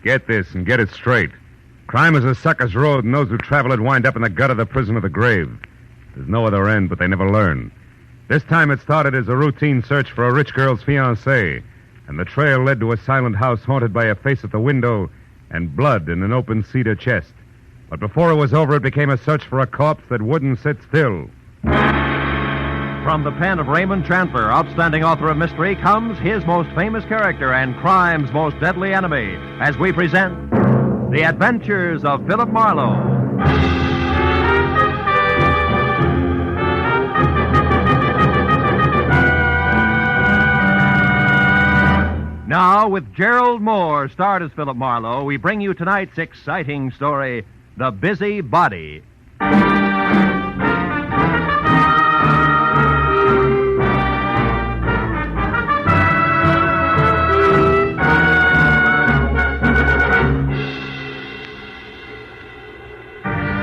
Get this and get it straight. Crime is a sucker's road, and those who travel it wind up in the gut of the prison of the grave. There's no other end, but they never learn. This time it started as a routine search for a rich girl's fiancé, and the trail led to a silent house haunted by a face at the window and blood in an open cedar chest. But before it was over, it became a search for a corpse that wouldn't sit still. From the pen of Raymond Chandler, outstanding author of mystery, comes his most famous character and crime's most deadly enemy, as we present The Adventures of Philip Marlowe. Now, with Gerald Moore, starred as Philip Marlowe, we bring you tonight's exciting story, The Busy Body.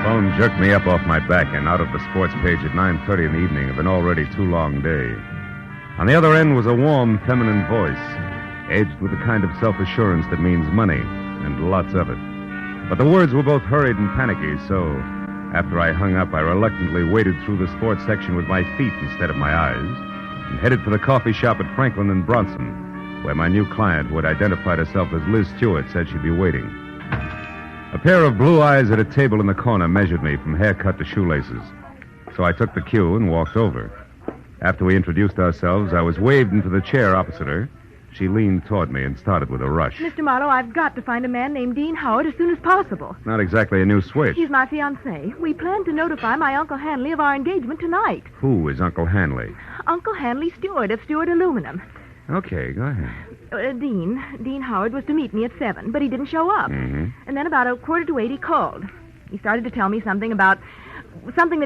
Phone jerked me up off my back and out of the sports page at 9:30 in the evening of an already too long day. On the other end was a warm, feminine voice, edged with the kind of self-assurance that means money, and lots of it. But the words were both hurried and panicky, so after I hung up, I reluctantly waded through the sports section with my feet instead of my eyes and headed for the coffee shop at Franklin and Bronson, where my new client, who had identified herself as Liz Stewart, said she'd be waiting. A pair of blue eyes at a table in the corner measured me from haircut to shoelaces, so I took the cue and walked over. After we introduced ourselves, I was waved into the chair opposite her. She leaned toward me and started with a rush. Mr. Marlowe, I've got to find a man named Dean Howard as soon as possible. Not exactly a new switch. He's my fiancé. We plan to notify my Uncle Hanley of our engagement tonight. Who is Uncle Hanley? Uncle Hanley Stewart of Stewart Aluminum. Okay, go ahead. Dean Howard was to meet me at 7, but he didn't show up. Mm-hmm. And then about 7:45 he called. He started to tell me something that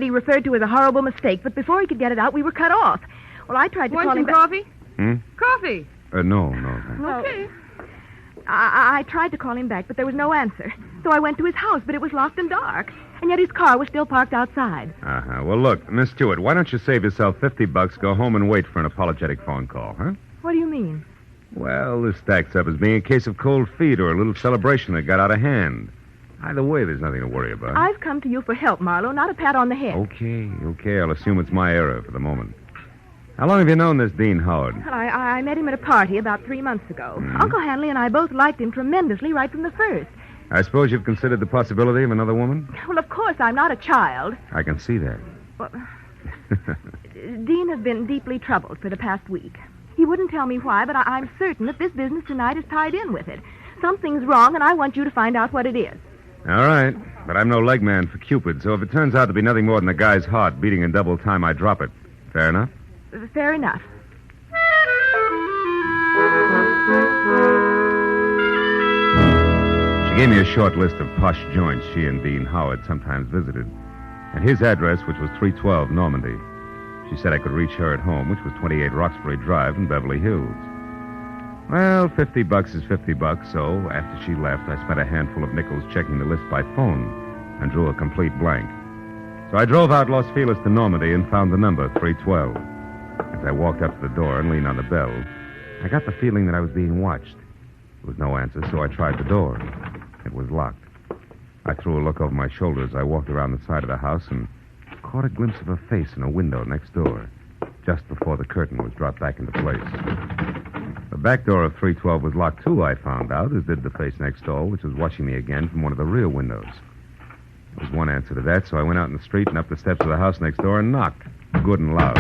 he referred to as a horrible mistake, but before he could get it out, we were cut off. Well, I tried to call him back. Want some coffee? Hmm? Coffee. No, thanks. Okay. I tried to call him back, but there was no answer. So I went to his house, but it was locked and dark. And yet his car was still parked outside. Uh-huh. Well, look, Miss Stewart, why don't you save yourself $50, go home and wait for an apologetic phone call, huh? What do you mean? Well, this stacks up as being a case of cold feet or a little celebration that got out of hand. Either way, there's nothing to worry about. I've come to you for help, Marlowe, not a pat on the head. Okay. I'll assume it's my error for the moment. How long have you known this Dean Howard? Well, I met him at a party about 3 months ago. Mm-hmm. Uncle Hanley and I both liked him tremendously right from the first. I suppose you've considered the possibility of another woman? Well, of course, I'm not a child. I can see that. Well, Dean has been deeply troubled for the past week. He wouldn't tell me why, but I'm certain that this business tonight is tied in with it. Something's wrong, and I want you to find out what it is. All right, but I'm no leg man for Cupid, so if it turns out to be nothing more than a guy's heart beating in double time, I drop it. Fair enough? Fair enough. She gave me a short list of posh joints she and Dean Howard sometimes visited, and his address, which was 312 Normandy. She said I could reach her at home, which was 28 Roxbury Drive in Beverly Hills. Well, $50 is $50, so after she left, I spent a handful of nickels checking the list by phone and drew a complete blank. So I drove out Los Feliz to Normandy and found the number, 312. As I walked up to the door and leaned on the bell, I got the feeling that I was being watched. There was no answer, so I tried the door. It was locked. I threw a look over my shoulder as I walked around the side of the house and caught a glimpse of a face in a window next door, just before the curtain was dropped back into place. The back door of 312 was locked, too, I found out, as did the face next door, which was watching me again from one of the rear windows. There was one answer to that, so I went out in the street and up the steps of the house next door and knocked, good and loud.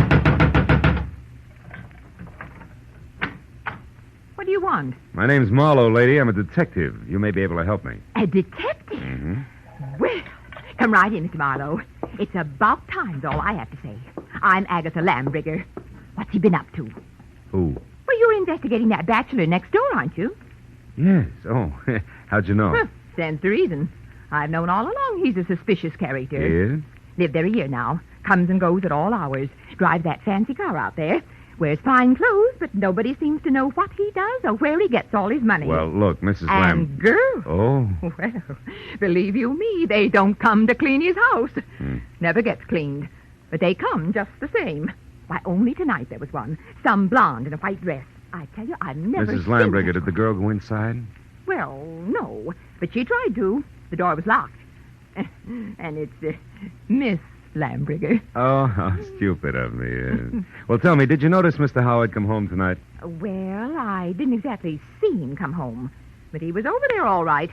What do you want? My name's Marlowe, lady. I'm a detective. You may be able to help me. A detective? Mm-hmm. Well, come right in, Mr. Marlowe. It's about time's all I have to say. I'm Agatha Lambrigger. What's he been up to? Who? Well, you're investigating that bachelor next door, aren't you? Yes. Oh, how'd you know? Stands to reason. I've known all along he's a suspicious character. Yes? Lived there a year now. Comes and goes at all hours. Drives that fancy car out there. Wears fine clothes, but nobody seems to know what he does or where he gets all his money. Well, look, Mrs. And girls. Oh? Well, believe you me, they don't come to clean his house. Never gets cleaned. But they come just the same. Why, only tonight there was one. Some blonde in a white dress. I tell you, I've never Mrs. seen... Lambrigger, did the girl go inside? Well, no, but she tried to. The door was locked. And it's Miss Lambriger. Oh, how stupid of me. Well, tell me, did you notice Mr. Howard come home tonight? Well, I didn't exactly see him come home. But he was over there all right.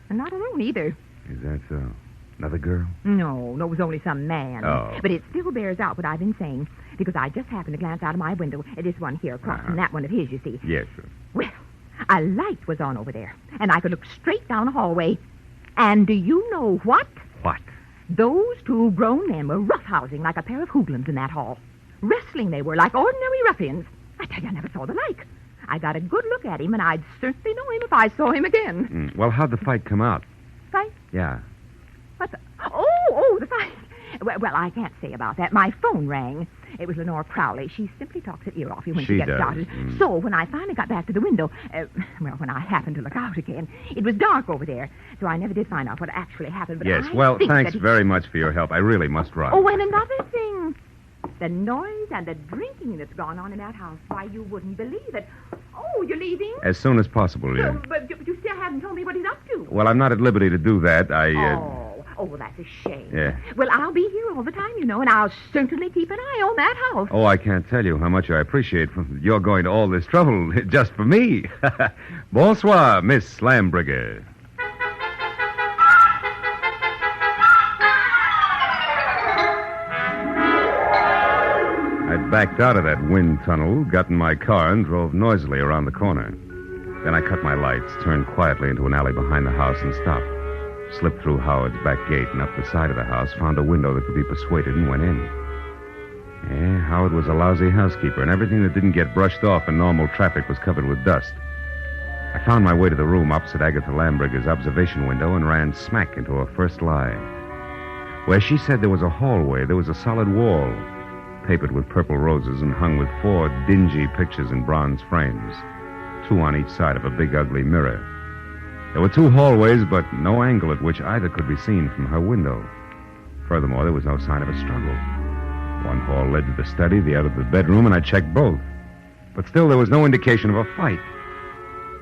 And not alone either. Is that so? Another girl? No, it was only some man. Oh. But it still bears out what I've been saying. Because I just happened to glance out of my window at this one here across from that one of his, you see. Yes, sir. Well, a light was on over there. And I could look straight down the hallway. And do you know what? What? Those two grown men were roughhousing like a pair of hoodlums in that hall. Wrestling they were, like ordinary ruffians. I tell you, I never saw the like. I got a good look at him, and I'd certainly know him if I saw him again. Well, how'd the fight come out? Fight? Yeah. What the... Oh, the fight. Well, I can't say about that. My phone rang. It was Lenore Crowley. She simply talks her ear off you when she gets does. started. So when I finally got back to the window, when I happened to look out again, it was dark over there. So I never did find out what actually happened. But Yes, I well, think thanks that very much for your help. I really must run. Oh, and another thing. The noise and the drinking that's gone on in that house. Why, you wouldn't believe it. Oh, you're leaving? As soon as possible, yeah. But you still haven't told me what he's up to. Well, I'm not at liberty to do that. Oh, well, that's a shame. Yeah. Well, I'll be here all the time, you know, and I'll certainly keep an eye on that house. Oh, I can't tell you how much I appreciate your going to all this trouble just for me. Bonsoir, Miss Lambriger. I backed out of that wind tunnel, got in my car, and drove noisily around the corner. Then I cut my lights, turned quietly into an alley behind the house, and stopped. Slipped through Howard's back gate and up the side of the house, found a window that could be persuaded, and went in. Yeah, Howard was a lousy housekeeper, and everything that didn't get brushed off in normal traffic was covered with dust. I found my way to the room opposite Agatha Lambriger's observation window and ran smack into her first lie. Where she said there was a hallway, there was a solid wall, papered with purple roses and hung with 4 dingy pictures in bronze frames, 2 on each side of a big, ugly mirror. There were 2 hallways, but no angle at which either could be seen from her window. Furthermore, there was no sign of a struggle. One hall led to the study, the other to the bedroom, and I checked both. But still, there was no indication of a fight.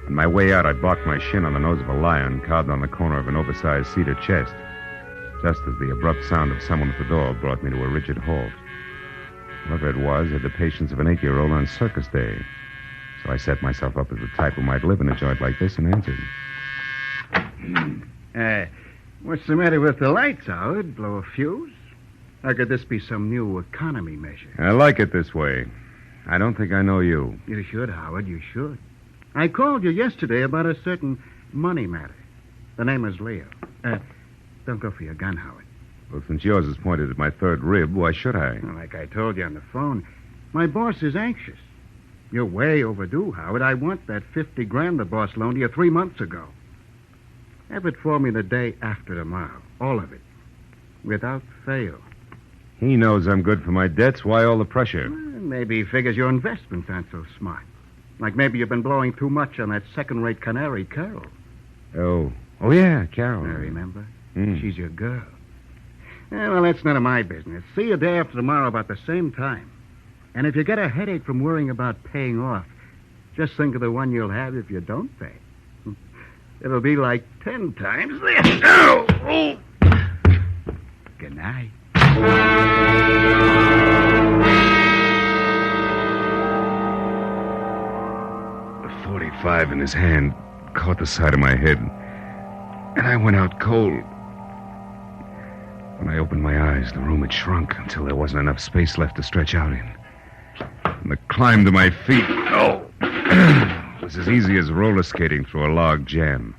On my way out, I barked my shin on the nose of a lion carved on the corner of an oversized cedar chest, just as the abrupt sound of someone at the door brought me to a rigid halt. Whoever it was had the patience of an 8-year-old on circus day. So I set myself up as the type who might live in a joint like this and answered. What's the matter with the lights, Howard? Blow a fuse? Or could this be some new economy measure? I like it this way. I don't think I know you. You should, Howard, you should. I called you yesterday about a certain money matter. The name is Leo. Don't go for your gun, Howard. Well, since yours is pointed at my third rib, why should I? Well, like I told you on the phone, my boss is anxious. You're way overdue, Howard. I want that $50,000 the boss loaned you 3 months ago. Have it for me the day after tomorrow. All of it. Without fail. He knows I'm good for my debts. Why all the pressure? Well, maybe he figures your investments aren't so smart. Like maybe you've been blowing too much on that second-rate canary, Carol. Oh, yeah, Carol. I remember. She's your girl. Well, that's none of my business. See you day after tomorrow about the same time. And if you get a headache from worrying about paying off, just think of the one you'll have if you don't pay. It'll be like 10 times this. Oh! Good night. The .45 in his hand caught the side of my head, and I went out cold. When I opened my eyes, the room had shrunk until there wasn't enough space left to stretch out in. And the climb to my feet, was as easy as roller skating through a log jam.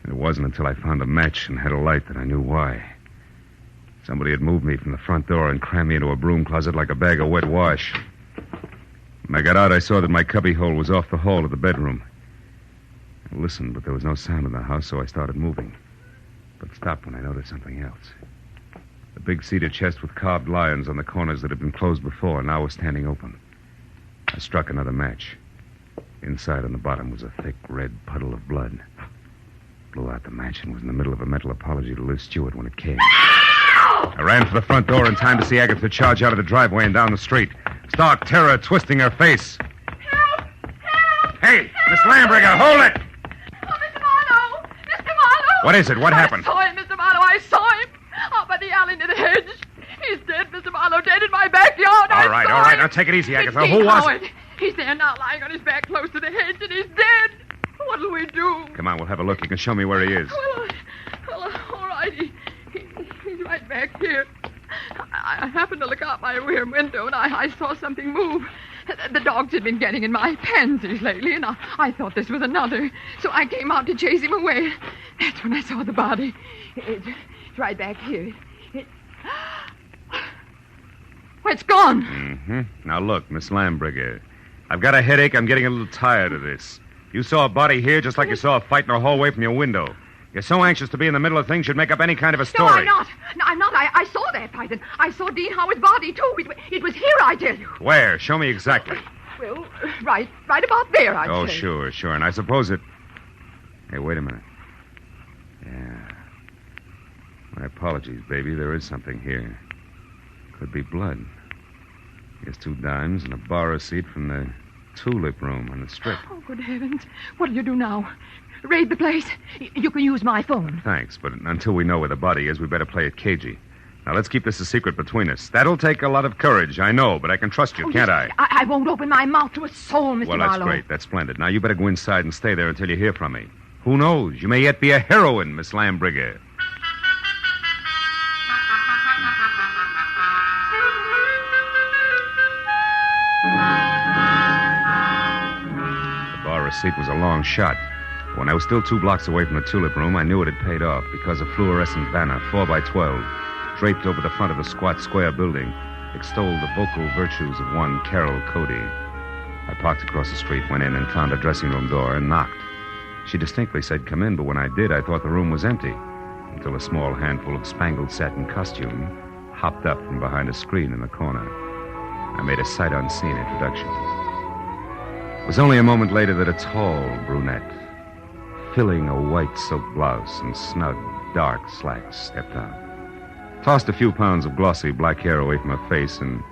And it wasn't until I found a match and had a light that I knew why. Somebody had moved me from the front door and crammed me into a broom closet like a bag of wet wash. When I got out, I saw that my cubbyhole was off the hall of the bedroom. I listened, but there was no sound in the house, so I started moving. But stopped when I noticed something else. The big cedar chest with carved lions on the corners that had been closed before now was standing open. I struck another match. Inside on the bottom was a thick red puddle of blood. Blew out the match and was in the middle of a mental apology to Liz Stewart when it came. I ran for the front door in time to see Agatha charge out of the driveway and down the street. Stark terror twisting her face. Help! Help! Hey, Miss Lambriger, hold it! Oh, Mr. What is it? What happened? I saw him, Mr. Marlowe. I saw him. Out by the alley near the hedge. He's dead, Mr. Marlowe. Dead in my backyard. All right. Now take it easy, Agatha. Who was it? He's there now, lying on his back close to the hedge, and he's dead. What'll we do? Come on, we'll have a look. You can show me where he is. Well, all right. He's right back here. I happened to look out my rear window, and I saw something move. The dogs had been getting in my pansies lately, and I thought this was another. So I came out to chase him away. That's when I saw the body. It's right back here. It's gone. Mm-hmm. Now, look, Miss Lambriger, I've got a headache. I'm getting a little tired of this. You saw a body here just like you saw a fight in a hallway from your window. You're so anxious to be in the middle of things, you'd make up any kind of a story. No, I'm not. No, I'm not. I saw that fight, and I saw Dean Howard's body, too. It was here, I tell you. Where? Show me exactly. Well, right about there, I'd say. Oh, sure. And I suppose it... Hey, wait a minute. Yeah. My apologies, baby. There is something here. Could be blood. Here's 2 dimes and a bar receipt from the tulip room on the strip. Oh, good heavens. What'll you do now? Raid the place? You can use my phone. Thanks, but until we know where the body is, we better play it cagey. Now, let's keep this a secret between us. That'll take a lot of courage, I know, but I can trust you, can't I? I won't open my mouth to a soul, Mr. Well, Marlowe. that's great. That's splendid. Now, you better go inside and stay there until you hear from me. Who knows? You may yet be a heroine, Miss Lambriger. The bar receipt was a long shot. When I was still 2 blocks away from the tulip room, I knew it had paid off because a fluorescent banner, 4x12, draped over the front of the squat square building, extolled the vocal virtues of one Carol Cody. I parked across the street, went in, and found a dressing room door and knocked. She distinctly said, "Come in," but when I did, I thought the room was empty, until a small handful of spangled satin costume hopped up from behind a screen in the corner. I made a sight-unseen introduction. It was only a moment later that a tall brunette, filling a white silk blouse and snug, dark slacks, stepped out, tossed a few pounds of glossy black hair away from her face, and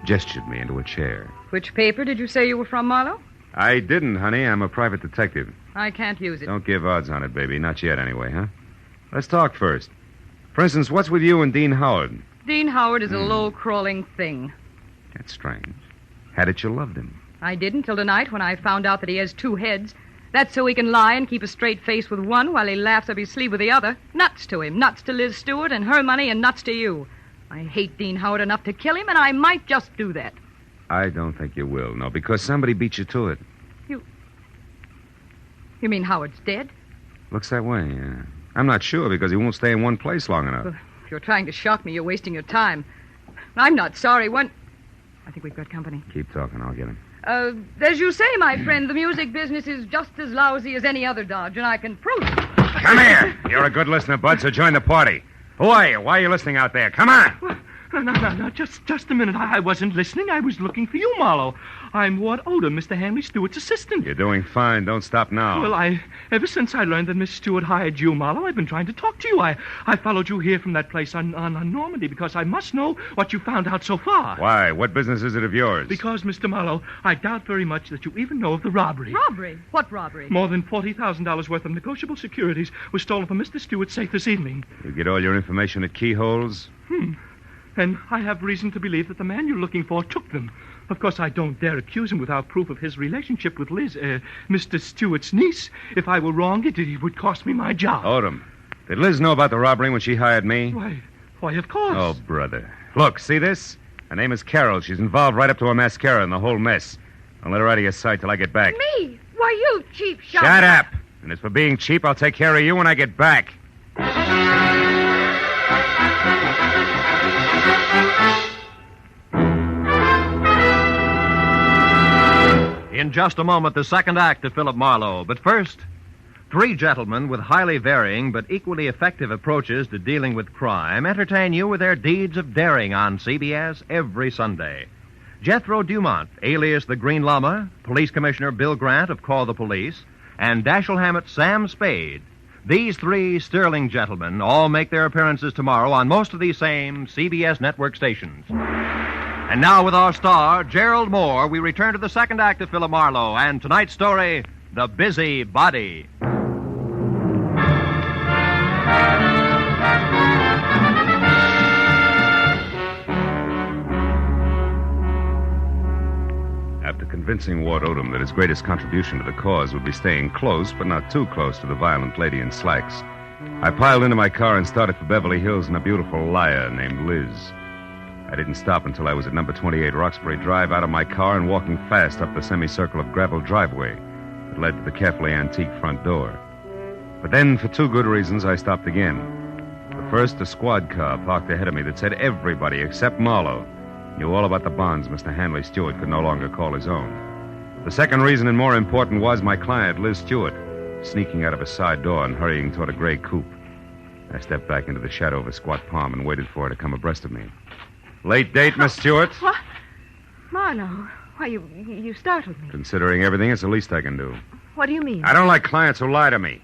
gestured me into a chair. Which paper did you say you were from, Marlowe? I didn't, honey. I'm a private detective. I can't use it. Don't give odds on it, baby. Not yet, anyway, huh? Let's talk first. For instance, what's with you and Dean Howard? Dean Howard is a low-crawling thing. That's strange. Had it you loved him? I didn't till tonight when I found out that he has 2 heads. That's so he can lie and keep a straight face with one while he laughs up his sleeve with the other. Nuts to him. Nuts to Liz Stewart and her money, and nuts to you. I hate Dean Howard enough to kill him, and I might just do that. I don't think you will, no, because somebody beat you to it. You mean Howard's dead? Looks that way, yeah. I'm not sure because he won't stay in one place long enough. Well, if you're trying to shock me, you're wasting your time. I'm not sorry. I think we've got company. Keep talking. I'll get him. As you say, my friend, the music business is just as lousy as any other dodge, and I can prove it. Come here. You're a good listener, Bud, so join the party. Who are you? Why are you listening out there? Come on. No. Just a minute. I wasn't listening. I was looking for you, Marlowe. I'm Ward Odom, Mr. Hanley Stewart's assistant. You're doing fine. Don't stop now. Well, ever since I learned that Miss Stewart hired you, Marlowe, I've been trying to talk to you. I followed you here from that place on Normandy because I must know what you found out so far. Why? What business is it of yours? Because, Mr. Marlowe, I doubt very much that you even know of the robbery. Robbery? What robbery? More than $40,000 worth of negotiable securities was stolen from Mr. Stewart's safe this evening. You get all your information at keyholes? And I have reason to believe that the man you're looking for took them. Of course, I don't dare accuse him without proof of his relationship with Liz, Mr. Stewart's niece. If I were wrong, it would cost me my job. Odom, did Liz know about the robbery when she hired me? Why, of course. Oh, brother. Look, see this? Her name is Carol. She's involved right up to her mascara in the whole mess. Don't let her out of your sight till I get back. Me? Why, you cheap shot. Shut up! And as for being cheap, I'll take care of you when I get back. In just a moment, the second act of Philip Marlowe. But first, 3 gentlemen with highly varying but equally effective approaches to dealing with crime entertain you with their deeds of daring on CBS every Sunday. Jethro Dumont, alias the Green Llama, Police Commissioner Bill Grant of Call the Police, and Dashiell Hammett's Sam Spade. These 3 sterling gentlemen all make their appearances tomorrow on most of these same CBS network stations. And now with our star, Gerald Moore, we return to the second act of Philip Marlowe and tonight's story, The Busy Body. convincing Ward Odom that his greatest contribution to the cause would be staying close, but not too close, to the violent lady in slacks, I piled into my car and started for Beverly Hills in a beautiful liar named Liz. I didn't stop until I was at number 28 Roxbury Drive, out of my car and walking fast up the semicircle of gravel driveway that led to the carefully antique front door. But then, for two good reasons, I stopped again. The first, a squad car parked ahead of me that said everybody except Marlowe knew all about the bonds Mr. Hanley Stewart could no longer call his own. The second reason, and more important, was my client, Liz Stewart, sneaking out of a side door and hurrying toward a gray coupe. I stepped back into the shadow of a squat palm and waited for her to come abreast of me. Late date, Miss Stewart? What? Marlowe, why, you startled me. Considering everything, it's the least I can do. What do you mean? I don't like clients who lie to me.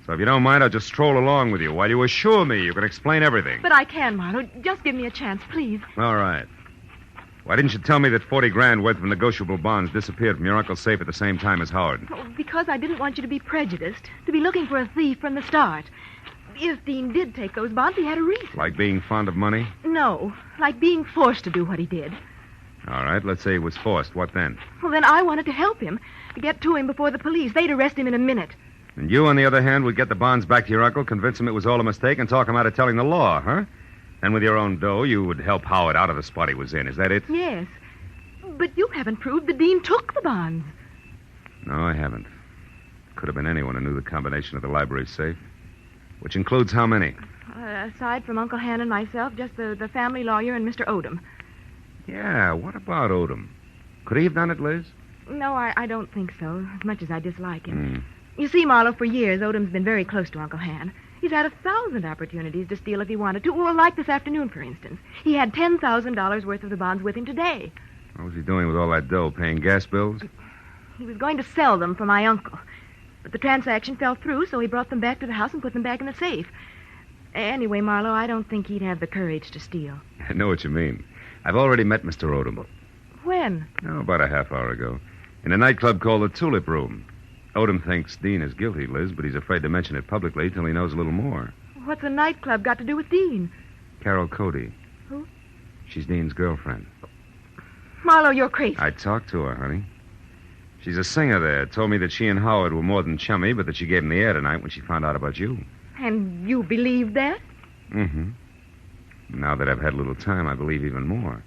So if you don't mind, I'll just stroll along with you while you assure me you can explain everything. But I can, Marlowe. Just give me a chance, please. All right. Why didn't you tell me that 40 grand worth of negotiable bonds disappeared from your uncle's safe at the same time as Howard? Oh, because I didn't want you to be prejudiced, to be looking for a thief from the start. If Dean did take those bonds, he had a reason. Like being fond of money? No, like being forced to do what he did. All right, let's say he was forced. What then? Well, then I wanted to help him, to get to him before the police. They'd arrest him in a minute. And you, on the other hand, would get the bonds back to your uncle, convince him it was all a mistake, and talk him out of telling the law, huh? And with your own dough, you would help Howard out of the spot he was in. Is that it? Yes. But you haven't proved that Dean took the bonds. No, I haven't. Could have been anyone who knew the combination of the library safe. Which includes how many? Aside from Uncle Han and myself, just the family lawyer and Mr. Odom. Yeah, what about Odom? Could he have done it, Liz? No, I don't think so, as much as I dislike him. You see, Marlowe, for years, Odom's been very close to Uncle Han. He's had 1,000 opportunities to steal if he wanted to. Well, like this afternoon, for instance. He had $10,000 worth of the bonds with him today. What was he doing with all that dough? Paying gas bills? He was going to sell them for my uncle. But the transaction fell through, so he brought them back to the house and put them back in the safe. Anyway, Marlowe, I don't think he'd have the courage to steal. I know what you mean. I've already met Mr. Odom. When? Oh, about a half hour ago. In a nightclub called the Tulip Room. Odom thinks Dean is guilty, Liz, but he's afraid to mention it publicly till he knows a little more. What's a nightclub got to do with Dean? Carol Cody. Who? She's Dean's girlfriend. Marlowe, you're crazy. I talked to her, honey. She's a singer there. Told me that she and Howard were more than chummy, but that she gave him the air tonight when she found out about you. And you believe that? Mm-hmm. Now that I've had a little time, I believe even more.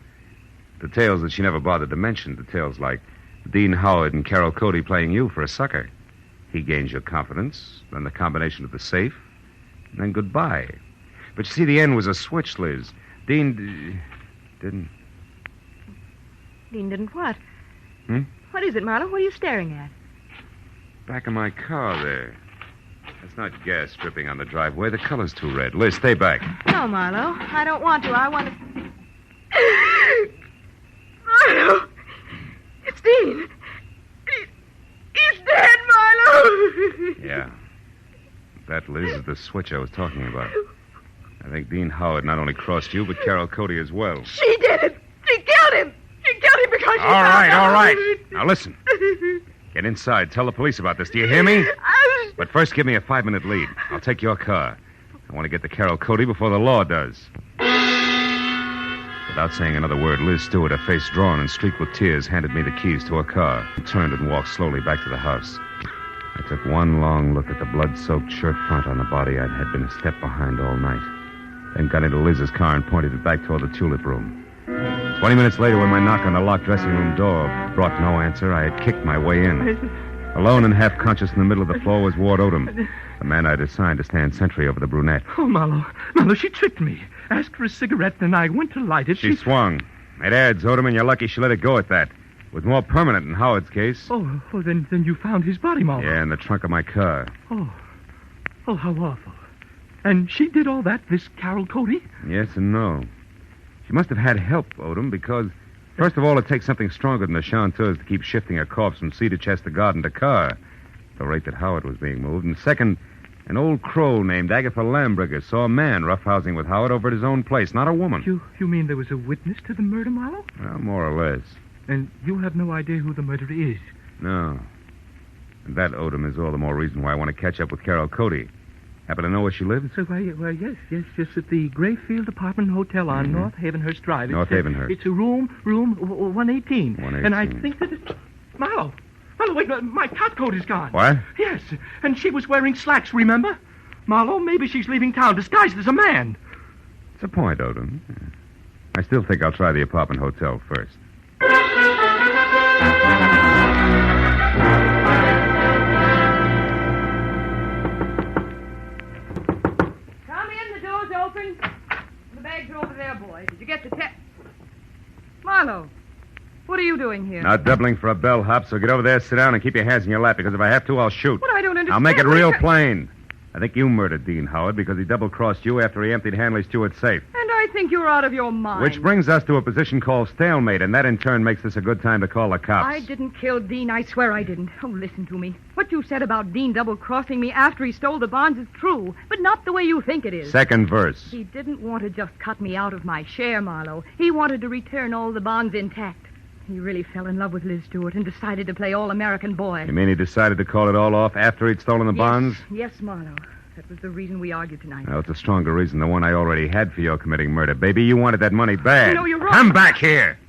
Details that she never bothered to mention. Details like Dean Howard and Carol Cody playing you for a sucker. He gains your confidence, then the combination of the safe, and then goodbye. But you see, the end was a switch, Liz. Dean didn't... Dean didn't what? Hmm? What is it, Marlowe? What are you staring at? Back of my car there. That's not gas dripping on the driveway. The color's too red. Liz, stay back. No, Marlowe. I don't want to. I want to... Marlowe! It's Dean. He's dead, Marlowe! Yeah. That, Liz, is the switch I was talking about. I think Dean Howard not only crossed you, but Carol Cody as well. She did it! She killed him! She killed him because she... All right. Now, listen. Get inside. Tell the police about this. Do you hear me? But first, give me a 5-minute lead. I'll take your car. I want to get to Carol Cody before the law does. Without saying another word, Liz Stewart, her face drawn and streaked with tears, handed me the keys to her car and turned and walked slowly back to the house. I took one long look at the blood-soaked shirt front on the body I had been a step behind all night, then got into Liz's car and pointed it back toward the Tulip Room. 20 minutes later, when my knock on the locked dressing room door brought no answer, I had kicked my way in. Alone and half-conscious in the middle of the floor was Ward Odom, the man I'd assigned to stand sentry over the brunette. Oh, Marlowe, she tricked me. Asked for a cigarette, and I went to light it. She swung. It adds, Odom, and you're lucky she let it go at that. It was more permanent in Howard's case. Oh, then you found his body, Marlowe. Yeah, in the trunk of my car. Oh, how awful. And she did all that, this Carol Cody? Yes and no. She must have had help, Odom, because, first of all, it takes something stronger than the chanteurs to keep shifting a corpse from cedar chest to garden to car, at the rate that Howard was being moved. And second, an old crow named Agatha Lambriger saw a man roughhousing with Howard over at his own place, not a woman. You mean there was a witness to the murder, Marlowe? Well, more or less. And you have no idea who the murderer is? No. And that, Odom, is all the more reason why I want to catch up with Carol Cody. Happen to know where she lives? Well, yes, just at the Grayfield Apartment Hotel on North Havenhurst Drive. North Havenhurst. It's a room 118. 118. And I think that it's... Marlowe, wait, my top coat is gone. What? Yes, and she was wearing slacks, remember? Marlowe, maybe she's leaving town disguised as a man. It's a point, Odom. I still think I'll try the apartment hotel first. Come in, the door's open. The bags are over there, boys. Did you get the text? Marlowe, what are you doing here? Not doubling for a bellhop, so get over there, sit down, and keep your hands in your lap, because if I have to, I'll shoot. What? I don't understand. I'll make it real plain. I think you murdered Dean Howard because he double-crossed you after he emptied Hanley Stewart's safe. And I think you're out of your mind. Which brings us to a position called stalemate, and that in turn makes this a good time to call the cops. I didn't kill Dean. I swear I didn't. Oh, listen to me. What you said about Dean double-crossing me after he stole the bonds is true, but not the way you think it is. Second verse. He didn't want to just cut me out of my share, Marlowe. He wanted to return all the bonds intact. He really fell in love with Liz Stewart and decided to play all-American boy. You mean he decided to call it all off after he'd stolen the bonds? Yes, Marlowe. That was the reason we argued tonight. Well, it's a stronger reason than one I already had for your committing murder. Baby, you wanted that money bad. No, you're wrong. Come back here.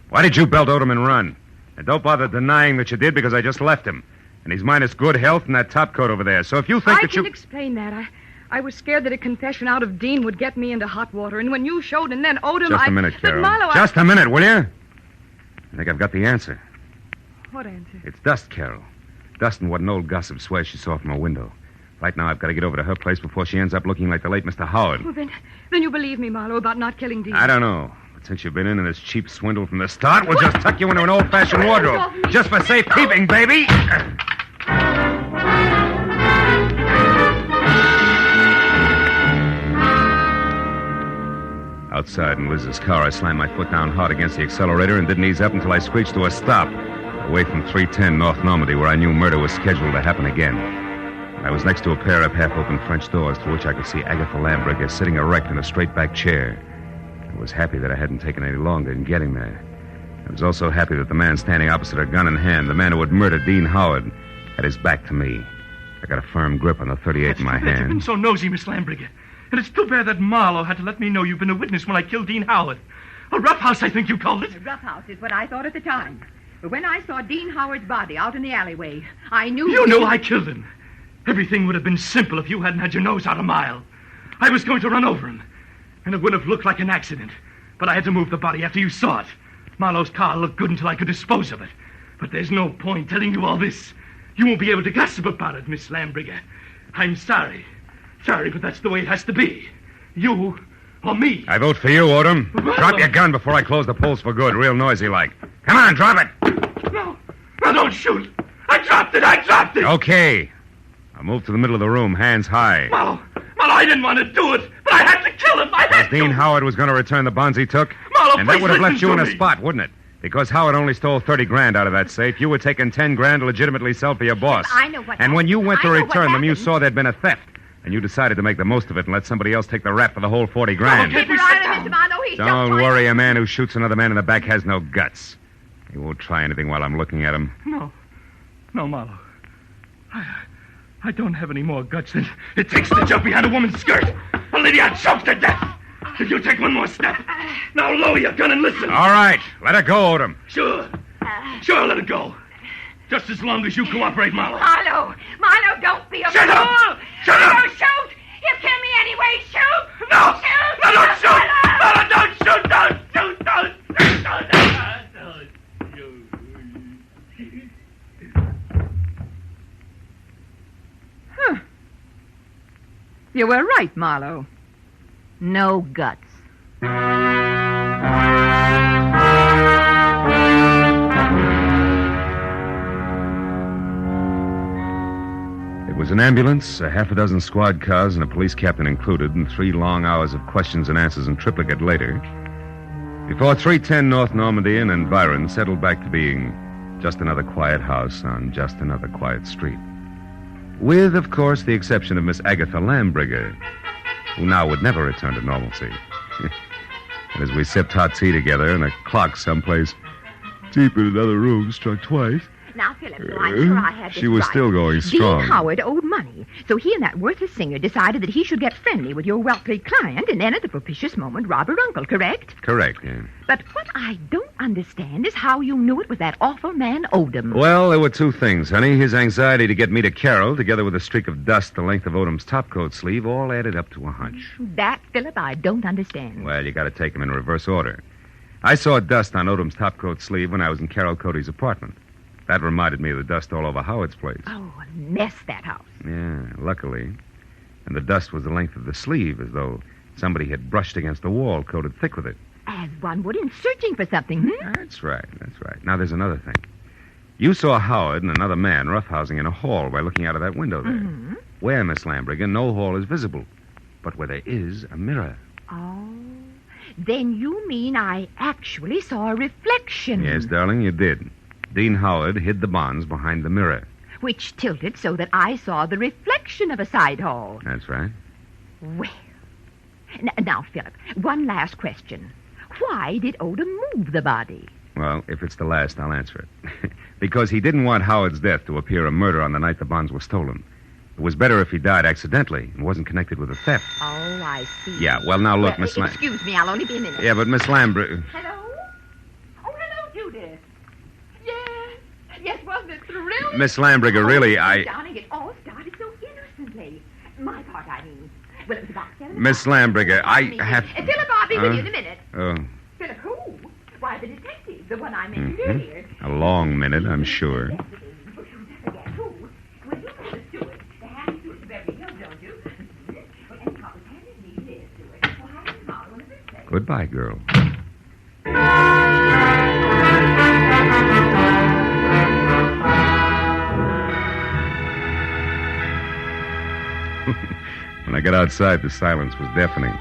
Why did you belt Odom and run? And don't bother denying that you did, because I just left him. And he's minus good health and that top coat over there. So if you think I that you... can explain that. I was scared that a confession out of Dean would get me into hot water. And when you showed and then Odom, Just a minute, Carol. But Marlowe, Just a minute, will you? I think I've got the answer. What answer? It's Dust, Carol. Dust and what an old gossip swears she saw from her window. Right now, I've got to get over to her place before she ends up looking like the late Mr. Howard. Well, then you believe me, Marlowe, about not killing Dean. I don't know. But since you've been in this cheap swindle from the start, we'll just tuck you into an old-fashioned wardrobe. Just for safekeeping, baby. Outside in Liz's car, I slammed my foot down hard against the accelerator and didn't ease up until I screeched to a stop, away from 310 North Normandy, where I knew murder was scheduled to happen again. I was next to a pair of half-open French doors through which I could see Agatha Lambricker sitting erect in a straight-back chair. I was happy that I hadn't taken any longer in getting there. I was also happy that the man standing opposite her, gun in hand, the man who had murdered Dean Howard, had his back to me. I got a firm grip on the .38 in my hand. You've been so nosy, Miss Lambricker. And it's too bad that Marlowe had to let me know you've been a witness when I killed Dean Howard. A roughhouse, I think you called it. A roughhouse is what I thought at the time. But when I saw Dean Howard's body out in the alleyway, I knew... You knew I killed him. Everything would have been simple if you hadn't had your nose out a mile. I was going to run over him, and it would have looked like an accident. But I had to move the body after you saw it. Marlowe's car looked good until I could dispose of it. But there's no point telling you all this. You won't be able to gossip about it, Miss Lambricker. I'm sorry. Sorry, but that's the way it has to be. You or me. I vote for you, Odom. Drop your gun before I close the polls for good, real noisy-like. Come on, drop it. No, don't shoot. I dropped it. Okay. I'll move to the middle of the room, hands high. Marlowe, I didn't want to do it, but I had to kill him. Dean Howard was going to return the bonds he took. Marlowe, and that would have left listen you in to a me. spot, wouldn't it? Because Howard only stole 30 grand out of that safe. You were taking 10 grand to legitimately sell for your boss. I know what And when you went to I know what return them, you happened. saw there'd been a theft. And you decided to make the most of it and let somebody else take the rap for the whole 40 grand. Okay. Keep your eye on Mr. Marlowe. He's just Don't trying worry, to- a man who shoots another man in the back has no guts. He won't try anything while I'm looking at him. No, Marlowe. I don't have any more guts than it takes to jump behind a woman's skirt. A lady I'd choke to death. If you take one more step. Now lower your gun and listen. All right, let her go, Odom. Sure, let it go. Just as long as you cooperate, Marlowe. Marlowe, don't be a Shut fool. up! Shut up! Don't shoot! You kill me anyway. Shoot! No! Shoot! No, don't shoot! Marlowe! No, don't shoot! Don't shoot! You were right, Marlowe. No guts. It was an ambulance, a half a dozen squad cars, and a police captain included, and 3 long hours of questions and answers in triplicate later, before 310 North Normandy and Environ settled back to being just another quiet house on just another quiet street. With, of course, the exception of Miss Agatha Lambricker, who now would never return to normalcy. And as we sipped hot tea together and a clock someplace deep in another room struck twice... Now, Philip, so I'm sure I had this She was right. still going strong. Dean Howard owed money, so he and that worthless singer decided that he should get friendly with your wealthy client and then at the propitious moment rob her uncle, correct? Correct, yeah. But what I don't understand is how you knew it was that awful man Odom. Well, there were two things, honey. His anxiety to get me to Carol, together with a streak of dust the length of Odom's topcoat sleeve, all added up to a hunch. That, Philip, I don't understand. Well, you got to take them in reverse order. I saw dust on Odom's topcoat sleeve when I was in Carol Cody's apartment. That reminded me of the dust all over Howard's place. Oh, a mess, that house. Yeah, luckily. And the dust was the length of the sleeve, as though somebody had brushed against a wall coated thick with it. As one would in searching for something, That's right. Now, there's another thing. You saw Howard and another man roughhousing in a hall by looking out of that window there. Mm-hmm. Where, Miss Lambriger, no hall is visible, but where there is a mirror. Oh, then you mean I actually saw a reflection. Yes, darling, you did. Dean Howard hid the bonds behind the mirror. Which tilted so that I saw the reflection of a side hall. That's right. Well, now, Philip, one last question. Why did Odom move the body? Well, if it's the last, I'll answer it. Because he didn't want Howard's death to appear a murder on the night the bonds were stolen. It was better if he died accidentally and wasn't connected with a theft. Oh, I see. Yeah, well, now look, Miss Lambriger. Excuse me, I'll only be a minute. Yeah, but Miss Lambriger... Hello? Oh, hello, Judith. Yes, wasn't it thrilling? Miss Lambriger, really, Darling, it all started so innocently. My part, I mean. Well, it was about 7 Miss Lambriger, I have... Philip, I'll be with you in a minute. Oh, Philip, who? Why, the detective, the one I mentioned earlier. a long minute, I'm sure. Yes, who? Well, you know the steward. The handy steward of Beverly Hills, don't you? Well, anyhow, the handy need is steward. Well, how do you follow in the first place? Goodbye, girl. When I got outside, the silence was deafening.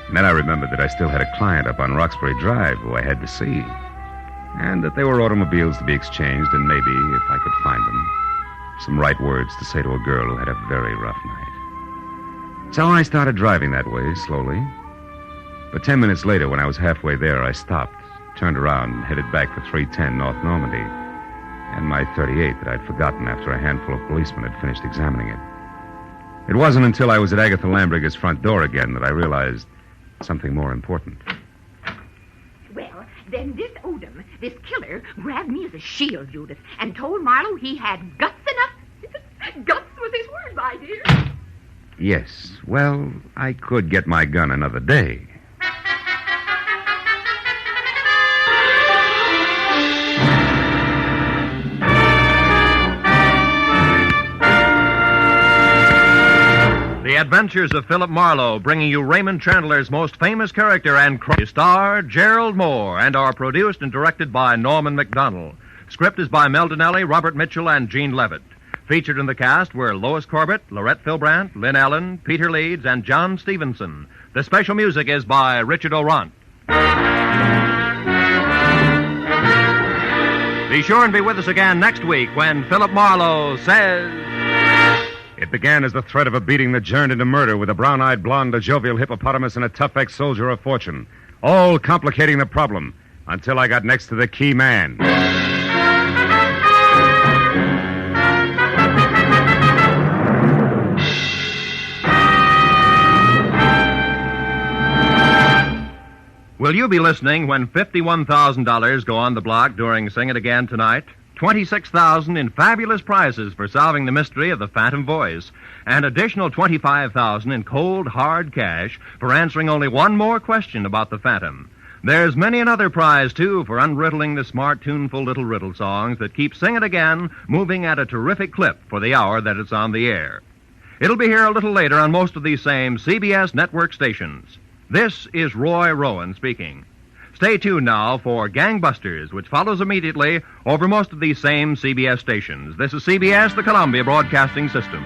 And then I remembered that I still had a client up on Roxbury Drive who I had to see. And that there were automobiles to be exchanged, and maybe, if I could find them, some right words to say to a girl who had a very rough night. So I started driving that way, slowly. But 10 minutes later, when I was halfway there, I stopped, turned around, and headed back for 310 North Normandy, and my .38 that I'd forgotten after a handful of policemen had finished examining it. It wasn't until I was at Agatha Lambriger's front door again that I realized something more important. Well, then this Odom, this killer, grabbed me as a shield, Judith, and told Marlowe he had guts enough. Guts was his word, my dear. Yes, well, I could get my gun another day. The Adventures of Philip Marlowe, bringing you Raymond Chandler's most famous character and star, Gerald Moore, and are produced and directed by Norman MacDonald. Script is by Mel Donnelly, Robert Mitchell, and Gene Levitt. Featured in the cast were Lois Corbett, Lorette Philbrandt, Lynn Allen, Peter Leeds, and John Stevenson. The special music is by Richard Orant. Be sure and be with us again next week when Philip Marlowe says... It began as the threat of a beating that turned into murder with a brown-eyed blonde, a jovial hippopotamus, and a tough ex-soldier of fortune, all complicating the problem until I got next to the key man. Will you be listening when $51,000 go on the block during Sing It Again tonight? $26,000 in fabulous prizes for solving the mystery of the Phantom Voice, and additional $25,000 in cold, hard cash for answering only one more question about the Phantom. There's many another prize, too, for unriddling the smart, tuneful little riddle songs that keep Sing It Again moving at a terrific clip for the hour that it's on the air. It'll be here a little later on most of these same CBS network stations. This is Roy Rowan speaking. Stay tuned now for Gangbusters, which follows immediately over most of these same CBS stations. This is CBS, the Columbia Broadcasting System.